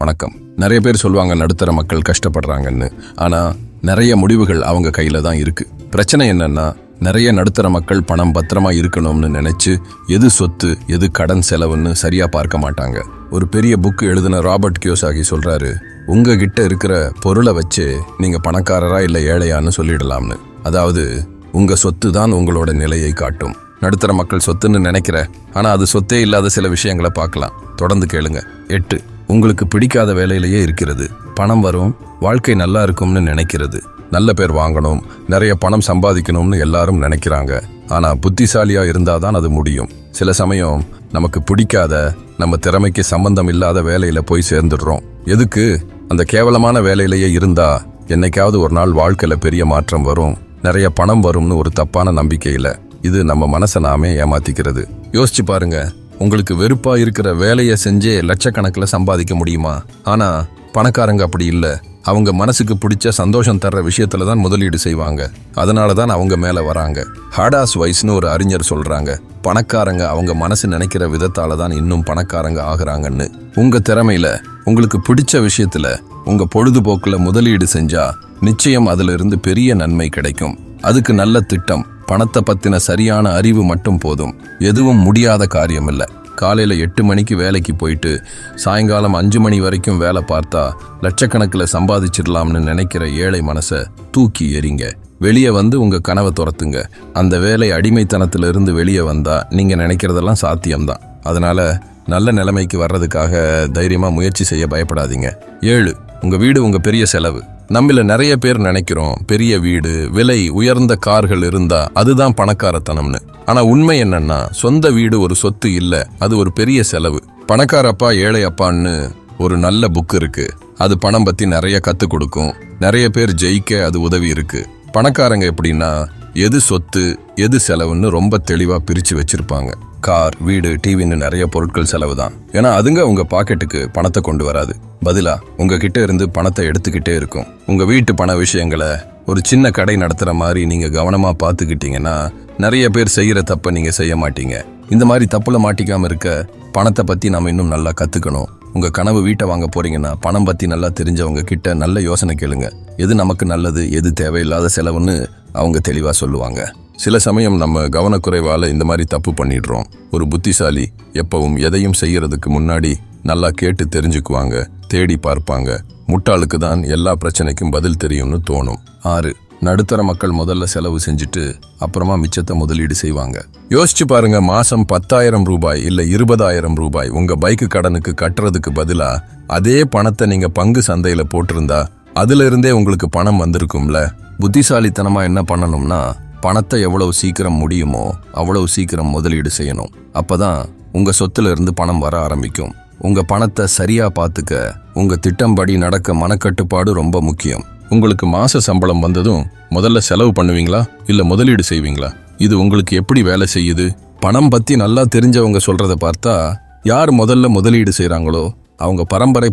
வணக்கம். நிறைய பேர் சொல்லுவாங்க நடுத்தர மக்கள் கஷ்டப்படுறாங்கன்னு. ஆனா நிறைய முடிவுகள் அவங்க கையில தான் இருக்கு. பிரச்சனை என்னன்னா, நிறைய நடுத்தர மக்கள் பணம் பத்திரமா இருக்கணும்னு நினைச்சு எது சொத்து எது கடன் செலவுன்னு சரியா பார்க்க மாட்டாங்க. ஒரு பெரிய புக் எழுதின ராபர்ட் கியோசாகி சொல்றாரு, உங்ககிட்ட இருக்கிற பொருளை வச்சு நீங்க பணக்காரரா இல்ல ஏழையான்னு சொல்லிடலாம்னு. அதாவது உங்க சொத்து தான் உங்களோட நிலையை காட்டும். நடுத்தர மக்கள் சொத்துன்னு நினைக்கிற, ஆனா அது சொத்தே இல்லாத சில விஷயங்களை பார்க்கலாம். தொடர்ந்து கேளுங்க. 8. உங்களுக்கு பிடிக்காத வேலையிலேயே இருக்கிறது. பணம் வரும், வாழ்க்கை நல்லா இருக்கும்னு நினைக்கிறது. நல்ல பேர் வாங்கணும், நிறைய பணம் சம்பாதிக்கணும்னு எல்லாரும் நினைக்கிறாங்க. ஆனா புத்திசாலியா இருந்தாதான் அது முடியும். சில சமயம் நமக்கு பிடிக்காத, நம்ம திறமைக்கு சம்பந்தம் இல்லாத வேலையில போய் சேர்ந்துடுறோம். எதுக்கு? அந்த கேவலமான வேலையிலேயே இருந்தா என்னைக்காவது ஒரு நாள் வாழ்க்கையில பெரிய மாற்றம் வரும், நிறைய பணம் வரும்னு ஒரு தப்பான நம்பிக்கையில. இது நம்ம மனசை நாமே ஏமாத்திக்கிறது. யோசிச்சு பாருங்க, உங்களுக்கு வெறுப்பா இருக்கிற வேலையை செஞ்சே லட்சக்கணக்கில் சம்பாதிக்க முடியுமா? ஆனா பணக்காரங்க அப்படி இல்லை. அவங்க மனசுக்கு பிடிச்ச சந்தோஷம் தர்ற விஷயத்துல தான் முதலீடு செய்வாங்க. அதனால தான் அவங்க மேல வராங்க. ஹாடாஸ் வைஸ்னு ஒரு அறிஞர் சொல்றாங்க, பணக்காரங்க அவங்க மனசு நினைக்கிற விதத்தால தான் இன்னும் பணக்காரங்க ஆகுறாங்கன்னு. உங்க திறமையில, உங்களுக்கு பிடிச்ச விஷயத்துல, உங்க பொழுதுபோக்குல முதலீடு செஞ்சா நிச்சயம் அதுல இருந்து பெரிய நன்மை கிடைக்கும். அதுக்கு நல்ல திட்டம், பணத்தை பத்தின சரியான அறிவு மட்டும் போதும். எதுவும் முடியாத காரியம் இல்லை. காலையில் 8 மணிக்கு வேலைக்கு போயிட்டு சாயங்காலம் 5 மணி வரைக்கும் வேலை பார்த்தா லட்சக்கணக்கில் சம்பாதிச்சிடலாம்னு நினைக்கிற ஏழை மனசை தூக்கி எறிங்க. வெளியே வந்து உங்க கனவை துரத்துங்க. அந்த வேலை அடிமைத்தனத்திலிருந்து வெளியே வந்தா நீங்க நினைக்கிறதெல்லாம் சாத்தியம்தான். அதனால நல்ல நிலைமைக்கு வர்றதுக்காக தைரியமா முயற்சி செய்ய பயப்படாதீங்க. 7. உங்க வீடு உங்க பெரிய செலவு. நம்மள நிறைய பேர் நினைக்கிறோம், பெரிய வீடு, விலை உயர்ந்த கார்கள் இருந்தா அதுதான் பணக்காரத்தனம்னு. ஆனா உண்மை என்னன்னா, சொந்த வீடு ஒரு சொத்து இல்ல, அது ஒரு பெரிய செலவு. பணக்கார அப்பா ஏழை அப்பான்னு ஒரு நல்ல புக் இருக்கு. அது பணம் பத்தி நிறைய கத்து கொடுக்கும். நிறைய பேர் ஜெயிக்க அது உதவி இருக்கு. பணக்காரங்க எப்படின்னா, எது சொத்து எது செலவுன்னு ரொம்ப தெளிவா பிரிச்சு வச்சிருப்பாங்க. கார், வீடு, டிவின்னு நிறைய பொருட்கள் செலவு தான். ஏன்னா அதுங்க உங்க பாக்கெட்டுக்கு பணத்தை கொண்டு வராது. பதிலா உங்ககிட்ட இருந்து பணத்தை எடுத்துக்கிட்டே இருக்கும். உங்க வீட்டு பண விஷயங்களை ஒரு சின்ன கடை நடத்துற மாதிரி நீங்க கவனமா பார்த்துக்கிட்டீங்கன்னா நிறைய பேர் செய்யற தப்ப நீங்க செய்ய மாட்டீங்க. இந்த மாதிரி தப்புல மாட்டிக்காம இருக்க பணத்தை பத்தி நாம இன்னும் நல்லா கத்துக்கணும். உங்க கனவு வீட்டை வாங்க போறீங்கன்னா பணம் பத்தி நல்லா தெரிஞ்சவங்க கிட்ட நல்ல யோசனை கேளுங்க. எது நமக்கு நல்லது, எது தேவையில்லாத செலவுன்னு அவங்க தெளிவா சொல்லுவாங்க. சில சமயம் நம்ம கவனக்குறைவால இந்த மாதிரி தப்பு பண்ணிடுறோம். ஒரு புத்திசாலி எப்பவும் எதையும் செய்யறதுக்கு முன்னாடி நல்லா கேட்டு தெரிஞ்சுக்குவாங்க, தேடி பார்ப்பாங்க. முட்டாளுக்கு தான் எல்லா பிரச்சனைக்கும் பதில் தெரியும்னு தோணும். 6. நடுத்தர மக்கள் முதல்ல செலவு செஞ்சுட்டு அப்புறமா மிச்சத்தை முதலீடு செய்வாங்க. யோசிச்சு பாருங்க, மாசம் 10,000 ரூபாய் இல்ல 20,000 ரூபாய் உங்க பைக்கு கடனுக்கு கட்டுறதுக்கு பதிலா அதே பணத்தை நீங்க பங்கு சந்தையில போட்டிருந்தா அதுல இருந்தே உங்களுக்கு பணம் வந்திருக்கும்ல. புத்திசாலித்தனமா என்ன பண்ணணும்னா, பணத்தை எவ்வளவு சீக்கிரம் முடியுமோ அவ்வளவு சீக்கிரம் முதலீடு செய்யணும். அப்பதான் உங்க சொத்துல இருந்து பணம் வர ஆரம்பிக்கும். உங்க பணத்தை சரியா பார்த்துக்க, உங்க திட்டம்படி நடக்க மனக்கட்டுப்பாடு ரொம்ப முக்கியம். உங்களுக்கு மாச சம்பளம் வந்ததும் முதல்ல செலவு பண்ணுவீங்களா இல்ல முதலீடு செய்வீங்களா? இது உங்களுக்கு எப்படி வேலை செய்யுது? பணம் பத்தி நல்லா தெரிஞ்சவங்க சொல்றத பார்த்தா யார் முதல்ல முதலீடு செய்றாங்களோ அவங்க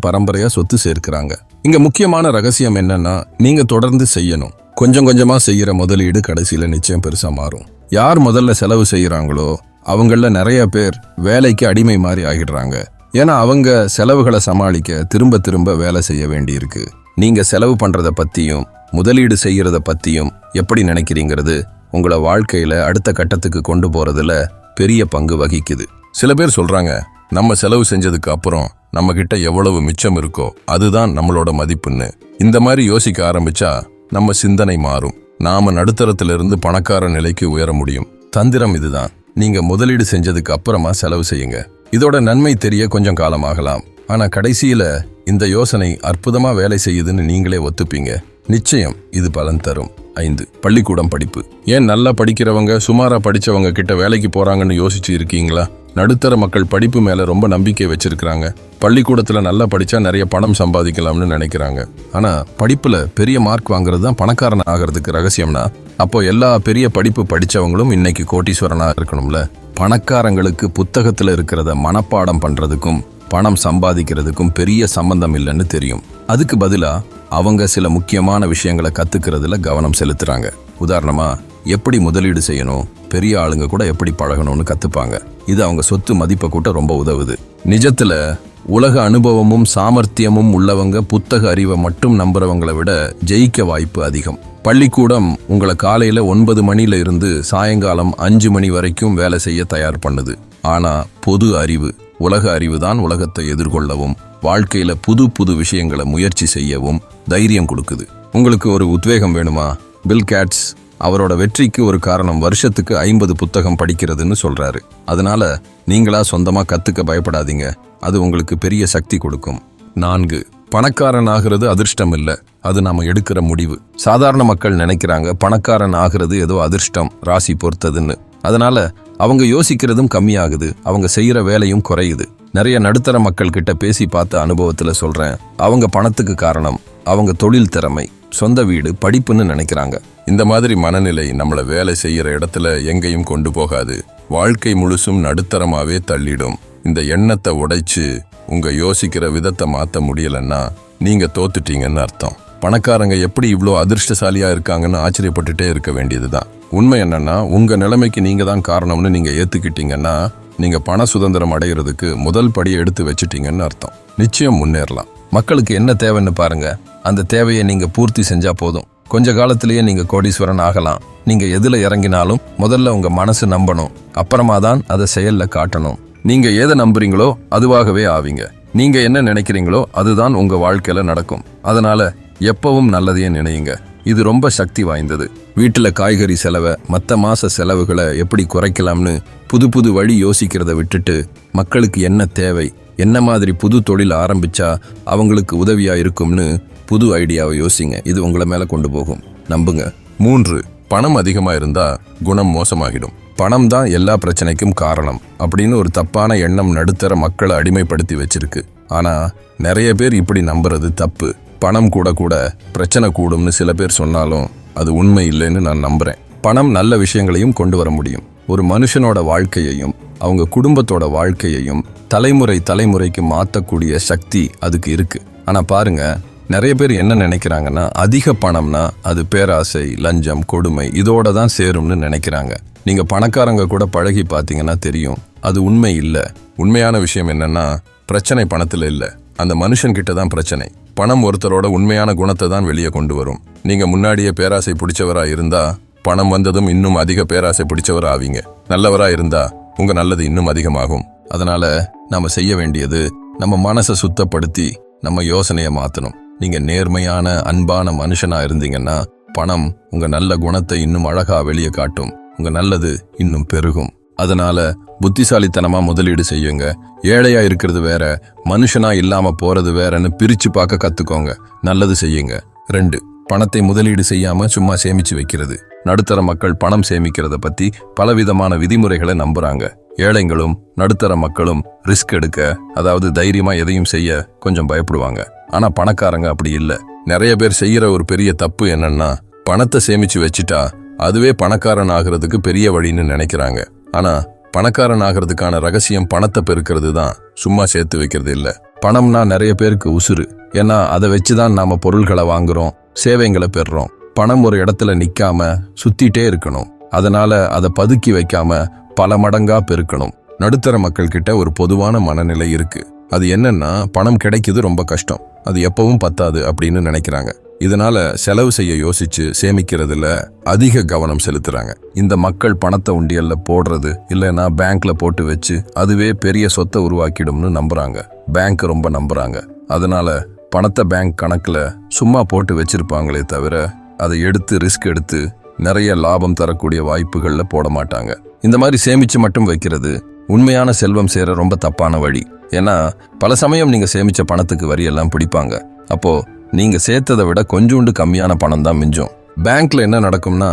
பரம்பரையா சொத்து சேர்க்கிறாங்க. இங்க முக்கியமான ரகசியம் என்னன்னா, நீங்க தொடர்ந்து செய்யணும். கொஞ்சம் கொஞ்சமா செய்யற முதலீடு கடைசியில நிச்சயம் பெருசா மாறும். யார் முதல்ல செலவு செய்யறாங்களோ அவங்கள நிறைய பேர் வேலைக்கு அடிமை மாதிரி ஆகிடுறாங்க. ஏன்னா அவங்க செலவுகளை சமாளிக்க திரும்ப திரும்ப வேலை செய்ய வேண்டியிருக்கு. நீங்க செலவு பண்றத பத்தியும் முதலீடு செய்யறத பத்தியும் எப்படி நினைக்கிறீங்கிறது உங்களை வாழ்க்கையில அடுத்த கட்டத்துக்கு கொண்டு போறதுல பெரிய பங்கு வகிக்குது. சில பேர் சொல்றாங்க, நம்ம செலவு செஞ்சதுக்கு அப்புறம் நம்ம கிட்ட எவ்வளவு மிச்சம் இருக்கோ அதுதான் நம்மளோட மதிப்புன்னு. இந்த மாதிரி யோசிக்க ஆரம்பிச்சா நம்ம சிந்தனை மாறும். நாம நடுத்தரத்திலிருந்து பணக்கார நிலைக்கு உயர முடியும். தந்திரம் இதுதான். நீங்க முதலீடு செஞ்சதுக்கு அப்புறமா செலவு செய்யுங்க. இதோட நன்மை தெரிய கொஞ்சம் காலமாகலாம். ஆனா கடைசியில இந்த யோசனை அற்புதமா வேலை செய்யுதுன்னு நீங்களே ஒத்துப்பீங்க. நிச்சயம் இது பலன் தரும். 5. பள்ளிக்கூடம் படிப்பு. ஏன் நல்லா படிக்கிறவங்க சுமாரா படிச்சவங்க கிட்ட வேலைக்கு போறாங்கன்னு யோசிச்சு இருக்கீங்களா? நடுத்தர மக்கள் படிப்பு மேல ரொம்ப நம்பிக்கை வச்சிருக்கிறாங்க. பள்ளிக்கூடத்துல நல்லா படிச்சா நிறைய பணம் சம்பாதிக்கலாம்னு நினைக்கிறாங்க. ஆனா படிப்புல பெரிய மார்க் வாங்குறது தான் பணக்காரன் ஆகிறதுக்கு ரகசியம்னா, அப்போ எல்லா பெரிய படிப்பு படிச்சவங்களும் இன்னைக்கு கோட்டீஸ்வரனா இருக்கணும்ல. பணக்காரங்களுக்கு புத்தகத்துல இருக்கிறத மனப்பாடம் பண்றதுக்கும் பணம் சம்பாதிக்கிறதுக்கும் பெரிய சம்பந்தம் இல்லைன்னு தெரியும். அதுக்கு பதிலா அவங்க சில முக்கியமான விஷயங்களை கத்துக்கிறதுல கவனம் செலுத்துறாங்க. உதாரணமா, எப்படி முதலீடு செய்யணும், பெரிய ஆளுங்க கூட எப்படி பழகணும்னு கத்துப்பாங்க. இது அவங்க சொத்து மதிப்பை கூட்ட ரொம்ப உதவுது. நிஜத்துல உலக அனுபவமும் சாமர்த்தியமும் உள்ளவங்க புத்தக அறிவை மட்டும் நம்புறவங்களை விட ஜெயிக்க வாய்ப்பு அதிகம். பள்ளிக்கூடம் உங்களை காலையில 9 மணில இருந்து சாயங்காலம் 5 மணி வரைக்கும் வேலை செய்ய தயார் பண்ணுது. ஆனா பொது அறிவு, உலக அறிவு தான் உலகத்தை எதிர்கொள்ளவும் வாழ்க்கையில புது புது விஷயங்களை முயற்சி செய்யவும் தைரியம் கொடுக்குது. உங்களுக்கு ஒரு உத்வேகம் வேணுமா? பில் கேட்ஸ் அவரோட வெற்றிக்கு ஒரு காரணம் வருஷத்துக்கு 50 புத்தகம் படிக்கிறதுன்னு சொல்றாரு. அதனால நீங்களா சொந்தமா கத்துக்க பயப்படாதீங்க. அது உங்களுக்கு பெரிய சக்தி கொடுக்கும். 4. பணக்காரன் ஆகிறது அதிர்ஷ்டம் இல்ல, அது நாம எடுக்கிற முடிவு. சாதாரண மக்கள் நினைக்கிறாங்க பணக்காரன் ஆகிறது ஏதோ அதிர்ஷ்டம், ராசி பொறுத்ததுன்னு. அதனால அவங்க யோசிக்கிறதும் கம்மியாகுது, அவங்க செய்யற வேலையும் குறையுது. நிறைய நடுத்தர மக்கள் கிட்ட பேசி பார்த்த அனுபவத்துல சொல்றேன், அவங்க பணத்துக்கு காரணம் அவங்க தொழில் திறமை, சொந்த வீடு, படிப்புன்னு நினைக்கிறாங்க. இந்த மாதிரி மனநிலை நம்மளை வேலை செய்யற இடத்துல எங்கேயும் கொண்டு போகாது, வாழ்க்கை முழுசும் நடுத்தரமாவே தள்ளிடும். இந்த எண்ணத்தை உடைச்சு உங்க யோசிக்கிற விதத்தை மாத்த முடியலன்னா நீங்க தோத்துட்டீங்கன்னு அர்த்தம். பணக்காரங்க எப்படி இவ்வளோ அதிர்ஷ்டசாலியா இருக்காங்கன்னு ஆச்சரியப்பட்டுட்டே இருக்க வேண்டியதுதான். உண்மை என்னன்னா உங்க நிலைமைக்கு நீங்க தான் காரணம்னு நீங்க ஏத்துக்கிட்டீங்கன்னா நீங்க பண சுதந்திரம் அடைகிறதுக்கு முதல் படியை எடுத்து வச்சுட்டீங்கன்னு அர்த்தம். நிச்சயம் முன்னேறலாம். மக்களுக்கு என்ன தேவைன்னு பாருங்க, அந்த தேவையை நீங்க பூர்த்தி செஞ்சா போதும். கொஞ்ச காலத்திலேயே நீங்க கோடீஸ்வரன் ஆகலாம். நீங்க எதுல இறங்கினாலும் முதல்ல உங்க மனசு நம்பணும், அப்புறமா தான் அதை செயல்ல காட்டணும். நீங்க எதை நம்புறீங்களோ அதுவாகவே ஆவீங்க. நீங்க என்ன நினைக்கிறீங்களோ அதுதான் உங்க வாழ்க்கையில நடக்கும். அதனால எப்பவும் நல்லதையே நினையுங்க. இது ரொம்ப சக்தி வாய்ந்தது. வீட்டுல காய்கறி செலவை, மற்ற மாச செலவுகளை எப்படி குறைக்கலாம்னு புது புது வழி யோசிக்கிறத விட்டுட்டு மக்களுக்கு என்ன தேவை, என்ன மாதிரி புது தொழில் ஆரம்பிச்சா அவங்களுக்கு உதவியா இருக்கும்னு புது ஐடியாவை யோசிங்க. இது உங்களை மேல கொண்டு போகும், நம்புங்க. 3. பணம் அதிகமா இருந்தா குணம் மோசமாகிடும். பணம் தான் எல்லா பிரச்சனைக்கும் காரணம் அப்படின்னு ஒரு தப்பான எண்ணம் நடுத்தர மக்களை அடிமைப்படுத்தி வச்சிருக்கு. ஆனா நிறைய பேர் இப்படி நம்புறது தப்பு. பணம் கூட கூட பிரச்சனை கூடும்னு சில பேர் சொன்னாலும் அது உண்மை இல்லைன்னு நான் நம்புறேன். பணம் நல்ல விஷயங்களையும் கொண்டு வர முடியும். ஒரு மனுஷனோட வாழ்க்கையையும் அவங்க குடும்பத்தோட வாழ்க்கையையும் தலைமுறைக்கு மாற்றக்கூடிய சக்தி அதுக்கு இருக்கு. ஆனா பாருங்க, நிறைய பேர் என்ன நினைக்கிறாங்கன்னா அதிக பணம்னா அது பேராசை, லஞ்சம், கொடுமை இதோட தான் சேரும்னு நினைக்கிறாங்க. நீங்க பணக்காரங்க கூட பழகி பார்த்தீங்கன்னா தெரியும் அது உண்மை இல்லை. உண்மையான விஷயம் என்னன்னா பிரச்சனை பணத்துல இல்லை, அந்த மனுஷன்கிட்ட தான் பிரச்சனை. பணம் ஒருத்தரோட உண்மையான குணத்தை தான் வெளியே கொண்டு வரும். நீங்க முன்னாடியே பேராசை பிடிச்சவரா இருந்தா பணம் வந்ததும் இன்னும் அதிக பேராசை பிடிச்சவரா ஆவீங்க. நல்லவரா இருந்தா உங்க நல்லது இன்னும் அதிகமாகும். அதனால நாம செய்ய வேண்டியது நம்ம மனசை சுத்தப்படுத்தி நம்ம யோசனையை மாத்தணும். நீங்க நேர்மையான அன்பான மனுஷனா இருந்தீங்கன்னா பணம் உங்க நல்ல குணத்தை இன்னும் அழகா வெளியே காட்டும், உங்க நல்லது இன்னும் பெருகும். அதனால புத்திசாலித்தனமா முதலீடு செய்யுங்க. ஏழையா இருக்கிறது வேற, மனுஷனா இல்லாம போறது வேறன்னு பிரிச்சு பார்க்க கத்துக்கோங்க. நல்லது செய்யுங்க. 2. பணத்தை முதலீடு செய்யாம சும்மா சேமிச்சு வைக்கிறது. நடுத்தர மக்கள் பணம் சேமிக்கிறத பத்தி பலவிதமான விதிமுறைகளை நம்புறாங்க. ஏழைங்களும் நடுத்தர மக்களும் ரிஸ்க் எடுக்க, அதாவது தைரியமா எதையும் செய்ய கொஞ்சம் பயப்படுவாங்க. ஆனா பணக்காரங்க அப்படி இல்ல. நிறைய பேர் செய்யற ஒரு பெரிய தப்பு என்னன்னா பணத்தை சேமிச்சு வச்சுட்டா அதுவே பணக்காரன் ஆகிறதுக்கு பெரிய வழின்னு நினைக்கிறாங்க. ஆனா பணக்காரன் ஆகிறதுக்கான ரகசியம் பணத்தை பெருக்கிறது தான், சும்மா சேர்த்து வைக்கிறது இல்ல. பணம்னா நிறைய பேருக்கு உசுறு. ஏன்னா அதை வச்சுதான் நாம பொருள்களை வாங்குறோம், சேவைங்களை பெறுறோம். பணம் ஒரு இடத்துல நிக்காம சுத்திட்டே இருக்கணும். அதனால அதை பதுக்கி வைக்காம பல மடங்கா பெருக்கணும். நடுத்தர மக்கள் கிட்ட ஒரு பொதுவான மனநிலை இருக்கு. அது என்னன்னா பணம் கிடைக்குது ரொம்ப கஷ்டம், அது எப்பவும் பத்தாது அப்படின்னு நினைக்கிறாங்க. இதனால செலவு செய்ய யோசிச்சு சேமிக்கிறதுல அதிக கவனம் செலுத்துறாங்க. இந்த மக்கள் பணத்தை உண்டியல்ல போடுறது இல்லைன்னா பேங்க்ல போட்டு வச்சு அதுவே பெரிய சொத்தை உருவாக்கிடும்னு நம்புறாங்க. பேங்க் ரொம்ப நம்புறாங்க. அதனால பணத்தை பேங்க் கணக்குல சும்மா போட்டு வச்சிருப்பாங்களே தவிர அதை எடுத்து ரிஸ்க் எடுத்து நிறைய லாபம் தரக்கூடிய வாய்ப்புகள்ல போட மாட்டாங்க. இந்த மாதிரி சேமிச்சு மட்டும் வைக்கிறது உண்மையான செல்வம் சேர ரொம்ப தப்பான வழி. ஏன்னா பல சமயம் நீங்க சேமிச்ச பணத்துக்கு வரியெல்லாம் பிடிப்பாங்க. அப்போ நீங்க சேர்த்ததை விட கொஞ்சோண்டு கம்மியான பணம் தான் மிஞ்சும். பேங்க்ல என்ன நடக்கும்னா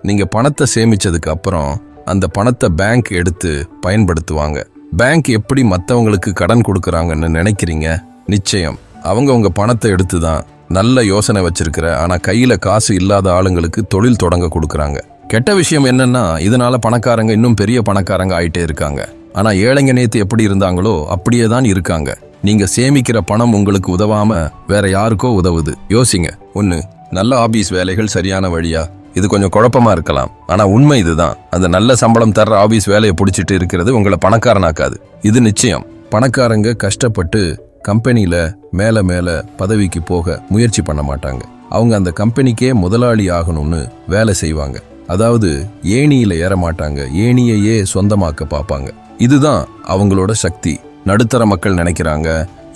நீங்க பணத்தை சேமிச்சதுக்கு அப்புறம் அந்த பணத்தை பேங்க் எடுத்து பயன்படுத்துவாங்க. பேங்க் எப்படி மற்றவங்களுக்கு கடன் கொடுக்கறாங்கன்னு நினைக்கிறீங்க? நிச்சயம் அவங்க உங்க பணத்தை எடுத்து தான் நல்ல யோசனை வச்சிருக்கிற ஆனா கையில காசு இல்லாத ஆளுங்களுக்கு தொழில் தொடங்க கொடுக்கறாங்க. கெட்ட விஷயம் என்னன்னா இதனால பணக்காரங்க இன்னும் பெரிய பணக்காரங்க ஆயிட்டே இருக்காங்க. ஆனா ஏழைங்க நேத்து எப்படி இருந்தாங்களோ அப்படியே தான் இருக்காங்க. நீங்க சேமிக்கிற பணம் உங்களுக்கு உதவாம வேற யாருக்கோ உதவுது. யோசிங்க. 1. நல்ல ஆபீஸ் வேலைகள் சரியான வழியா? இது கொஞ்சம் குழப்பமா இருக்கலாம், ஆனா உண்மை இதுதான். அந்த நல்ல சம்பளம் தர்ற ஆபீஸ் வேலையை பிடிச்சிட்டு இருக்கிறது உங்களை பணக்காரனாக்காது. இது நிச்சயம். பணக்காரங்க கஷ்டப்பட்டு கம்பெனியில் மேலே மேலே பதவிக்கு போக முயற்சி பண்ண மாட்டாங்க. அவங்க அந்த கம்பெனிக்கே முதலாளி ஆகணும்னு வேலை செய்வாங்க. அதாவது ஏணியில் ஏற மாட்டாங்க, ஏணியையே சொந்தமாக்க பார்ப்பாங்க. இதுதான் அவங்களோட சக்தி. நடுத்தர மக்கள் நினைக்கிறாங்க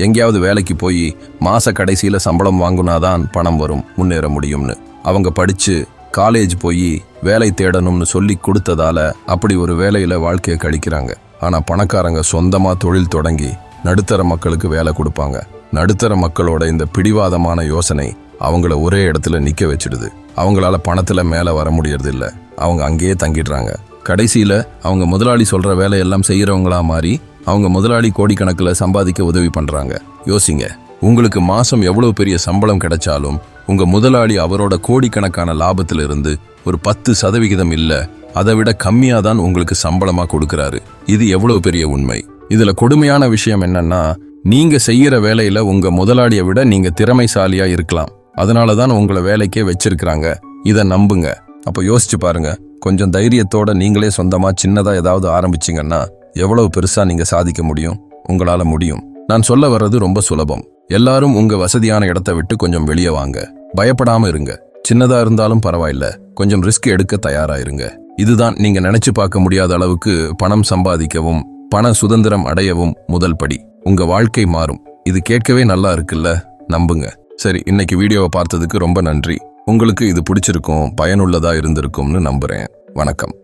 எங்கேயாவது வேலைக்கு போய் மாச கடைசியில் சம்பளம் வாங்குனாதான் பணம் வரும், முன்னேற முடியும்னு. அவங்க படித்து காலேஜ் போய் வேலை தேடணும்னு சொல்லி கொடுத்ததால அப்படி ஒரு வேலையில் வாழ்க்கையை கழிக்கிறாங்க. ஆனால் பணக்காரங்க சொந்தமாக தொழில் தொடங்கி நடுத்தர மக்களுக்கு வேலை கொடுப்பாங்க. நடுத்தர மக்களோட இந்த பிடிவாதமான யோசனை அவங்கள ஒரே இடத்துல நிற்க வச்சிடுது. அவங்களால பணத்தில் மேலே வர முடியறதில்ல. அவங்க அங்கேயே தங்கிடுறாங்க. கடைசியில் அவங்க முதலாளி சொல்கிற வேலையெல்லாம் செய்கிறவங்களா மாறி அவங்க முதலாளி கோடிக்கணக்கில் சம்பாதிக்க உதவி பண்ணுறாங்க. யோசிங்க, உங்களுக்கு மாதம் எவ்வளோ பெரிய சம்பளம் கிடைச்சாலும் உங்கள் முதலாளி அவரோட கோடிக்கணக்கான லாபத்திலிருந்து ஒரு 10% இல்லை, அதை விட கம்மியாக தான் உங்களுக்கு சம்பளமாக கொடுக்குறாரு. இது எவ்வளோ பெரிய உண்மை. இதில் கொடுமையான விஷயம் என்னன்னா, நீங்கள் செய்கிற வேலையில் உங்கள் முதலாளியை விட நீங்கள் திறமைசாலியாக இருக்கலாம். அதனால தான் உங்களை வேலைக்கே வச்சிருக்கிறாங்க. இதை நம்புங்க. அப்போ யோசிச்சு பாருங்க, கொஞ்சம் தைரியத்தோட நீங்களே சொந்தமாக சின்னதாக ஏதாவது ஆரம்பிச்சிங்கன்னா எவ்வளவு பெருசாக நீங்கள் சாதிக்க முடியும். உங்களால் முடியும். நான் சொல்ல வர்றது ரொம்ப சுலபம். எல்லாரும் உங்கள் வசதியான இடத்த விட்டு கொஞ்சம் வெளியே வாங்க. பயப்படாமல் இருங்க. சின்னதாக இருந்தாலும் பரவாயில்ல, கொஞ்சம் ரிஸ்க் எடுக்க தயாராயிருங்க. இதுதான் நீங்கள் நினைச்சு பார்க்க முடியாத அளவுக்கு பணம் சம்பாதிக்கவும் பண சுதந்திரம் அடையவும் முதல் படி. உங்கள் வாழ்க்கை மாறும். இது கேட்கவே நல்லா இருக்குல்ல? நம்புங்க. சரி, இன்னைக்கு வீடியோவை பார்த்ததுக்கு ரொம்ப நன்றி. உங்களுக்கு இது பிடிச்சிருக்கும், பயனுள்ளதா இருந்திருக்கும்னு நம்புறேன். வணக்கம்.